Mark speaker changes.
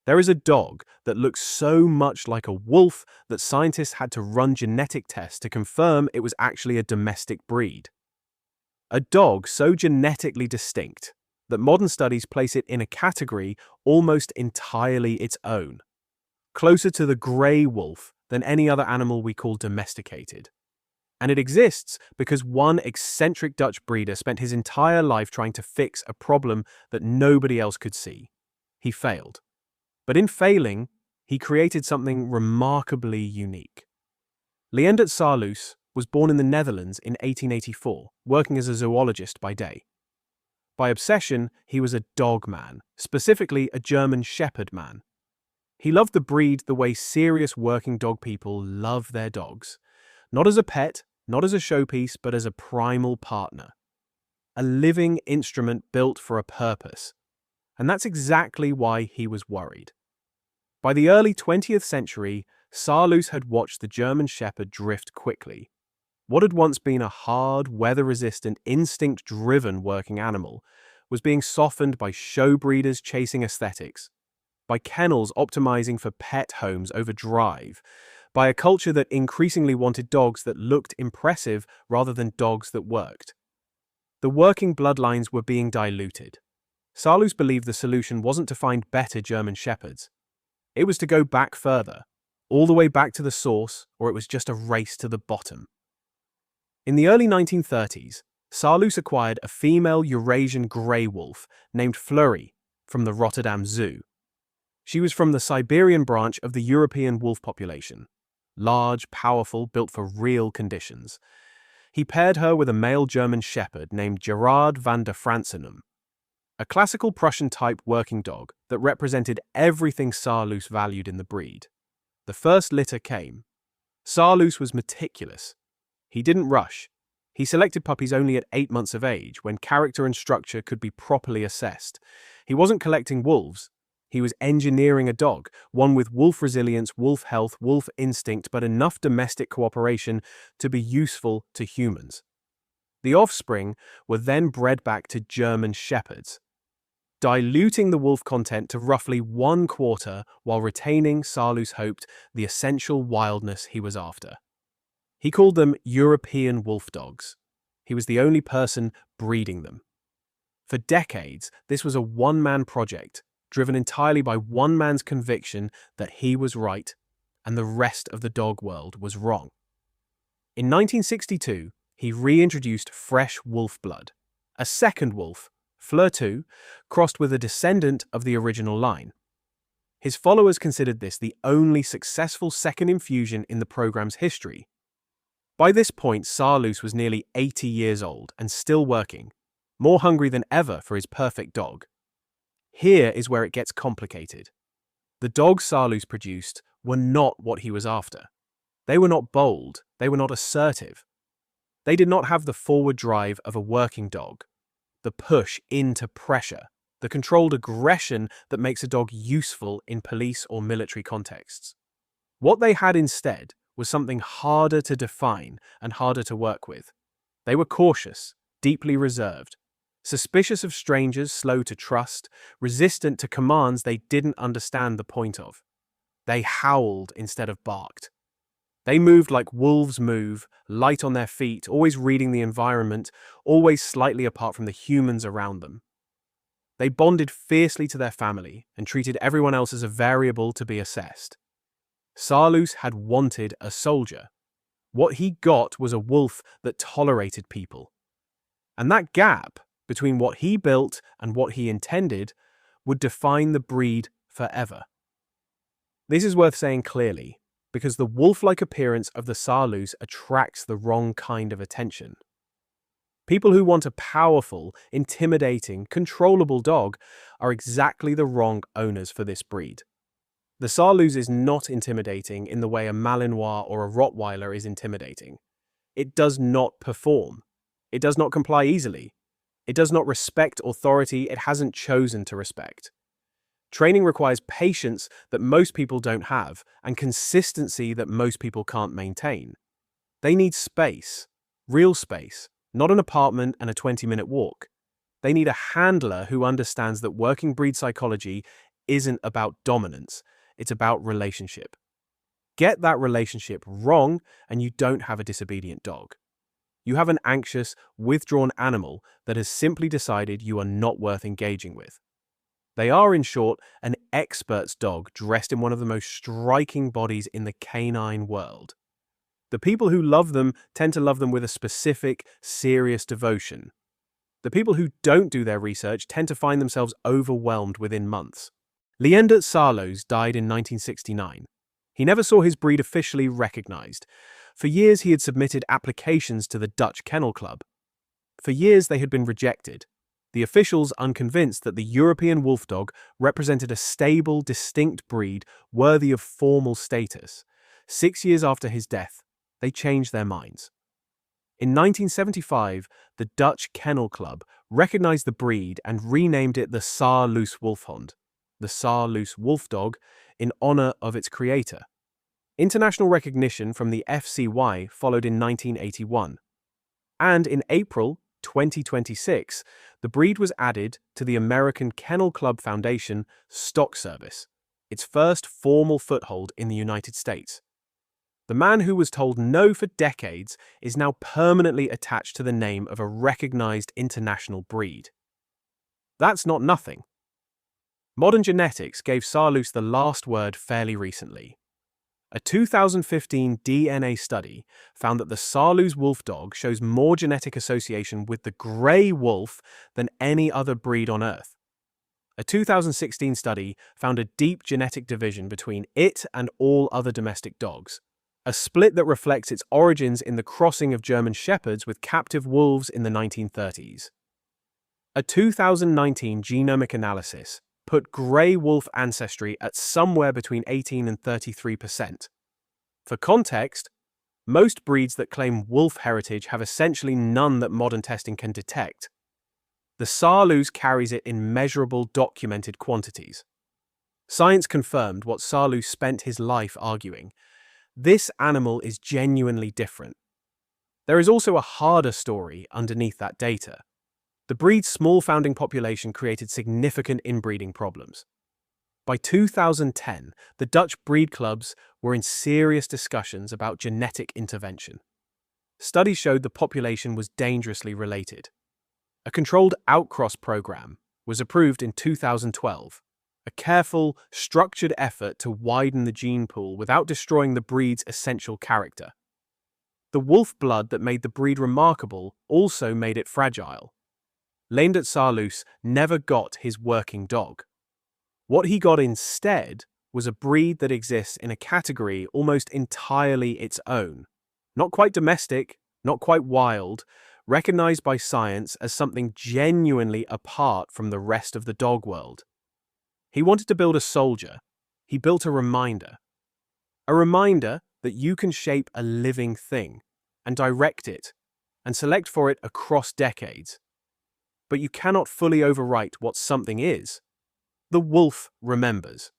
Speaker 1: There is a dog that looks so much like a wolf that scientists had to run genetic tests to confirm it was actually a domestic breed. A dog so genetically distinct that modern studies place it in a category almost entirely its own, closer to the grey wolf than any other animal we call domesticated. And it exists because one eccentric Dutch breeder spent his entire life trying to fix a problem that nobody else could see. He failed. But in failing, he created something remarkably unique. Leendert Saarloos was born in the Netherlands in 1884, working as a zoologist by day. By obsession, he was a dog man, specifically a German Shepherd man. He loved the breed the way serious working dog people love their dogs. Not as a pet, not as a showpiece, but as a primal partner. A living instrument built for a purpose. And that's exactly why he was worried. By the early 20th century, Saarloos had watched the German Shepherd drift quickly. What had once been a hard, weather-resistant, instinct-driven working animal was being softened by show breeders chasing aesthetics, by kennels optimizing for pet homes over drive, by a culture that increasingly wanted dogs that looked impressive rather than dogs that worked. The working bloodlines were being diluted. Saarloos believed the solution wasn't to find better German Shepherds. It was to go back further, all the way back to the source, or it was just a race to the bottom. In the early 1930s, Saarloos acquired a female Eurasian grey wolf named Fleury from the Rotterdam Zoo. She was from the Siberian branch of the European wolf population. Large, powerful, built for real conditions. He paired her with a male German Shepherd named Gerard van der Fransenum, a classical Prussian-type working dog that represented everything Saarloos valued in the breed. The first litter came. Saarloos was meticulous. He didn't rush. He selected puppies only at 8 months of age, when character and structure could be properly assessed. He wasn't collecting wolves. He was engineering a dog, one with wolf resilience, wolf health, wolf instinct, but enough domestic cooperation to be useful to humans. The offspring were then bred back to German Shepherds, diluting the wolf content to roughly 1/4 while retaining, Saarloos hoped, the essential wildness he was after. He called them European Wolfdogs. He was the only person breeding them. For decades, this was a one-man project, driven entirely by one man's conviction that he was right and the rest of the dog world was wrong. In 1962, he reintroduced fresh wolf blood. A second wolf, Fleur II, crossed with a descendant of the original line. His followers considered this the only successful second infusion in the program's history. By this point, Saarloos was nearly 80 years old and still working, more hungry than ever for his perfect dog. Here is where it gets complicated. The dogs Saarloos produced were not what he was after. They were not bold, they were not assertive. They did not have the forward drive of a working dog, the push into pressure, the controlled aggression that makes a dog useful in police or military contexts. What they had instead was something harder to define and harder to work with. They were cautious, deeply reserved, suspicious of strangers, slow to trust, resistant to commands they didn't understand the point of. They howled instead of barked. They moved like wolves move, light on their feet, always reading the environment, always slightly apart from the humans around them. They bonded fiercely to their family and treated everyone else as a variable to be assessed. Saarloos had wanted a soldier. What he got was a wolf that tolerated people. And that gap between what he built and what he intended would define the breed forever. This is worth saying clearly, because the wolf-like appearance of the Saarloos attracts the wrong kind of attention. People who want a powerful, intimidating, controllable dog are exactly the wrong owners for this breed. The Saarloos is not intimidating in the way a Malinois or a Rottweiler is intimidating. It does not perform. It does not comply easily. It does not respect authority it hasn't chosen to respect. Training requires patience that most people don't have and consistency that most people can't maintain. They need space, real space, not an apartment and a 20-minute walk. They need a handler who understands that working breed psychology isn't about dominance, it's about relationship. Get that relationship wrong, and you don't have a disobedient dog. You have an anxious, withdrawn animal that has simply decided you are not worth engaging with. They are, in short, an expert's dog dressed in one of the most striking bodies in the canine world. The people who love them tend to love them with a specific, serious devotion. The people who don't do their research tend to find themselves overwhelmed within months. Leendert Saarloos died in 1969. He never saw his breed officially recognized. For years, he had submitted applications to the Dutch Kennel Club. For years, they had been rejected. The officials, unconvinced that the European Wolfdog represented a stable, distinct breed worthy of formal status. 6 years after his death, they changed their minds. In 1975, the Dutch Kennel Club recognized the breed and renamed it the Saarloos Wolfhond, the Saarloos Wolfdog, in honor of its creator. International recognition from the FCY followed in 1981. And in April 2026, the breed was added to the American Kennel Club Foundation stock service, its first formal foothold in the United States. The man who was told no for decades is now permanently attached to the name of a recognized international breed. That's not nothing. Modern genetics gave Saarloos the last word fairly recently. A 2015 DNA study found that the Saarloos Wolfdog shows more genetic association with the grey wolf than any other breed on Earth. A 2016 study found a deep genetic division between it and all other domestic dogs, a split that reflects its origins in the crossing of German Shepherds with captive wolves in the 1930s. A 2019 genomic analysis put grey wolf ancestry at somewhere between 18 and 33%. For context, most breeds that claim wolf heritage have essentially none that modern testing can detect. The Saarloos carries it in measurable, documented quantities. Science confirmed what Saarloos spent his life arguing. This animal is genuinely different. There is also a harder story underneath that data. The breed's small founding population created significant inbreeding problems. By 2010, the Dutch breed clubs were in serious discussions about genetic intervention. Studies showed the population was dangerously related. A controlled outcross program was approved in 2012, a careful, structured effort to widen the gene pool without destroying the breed's essential character. The wolf blood that made the breed remarkable also made it fragile. Leendert Saarloos never got his working dog. What he got instead was a breed that exists in a category almost entirely its own. Not quite domestic, not quite wild, recognized by science as something genuinely apart from the rest of the dog world. He wanted to build a soldier. He built a reminder. A reminder that you can shape a living thing and direct it and select for it across decades. But you cannot fully overwrite what something is. The wolf remembers.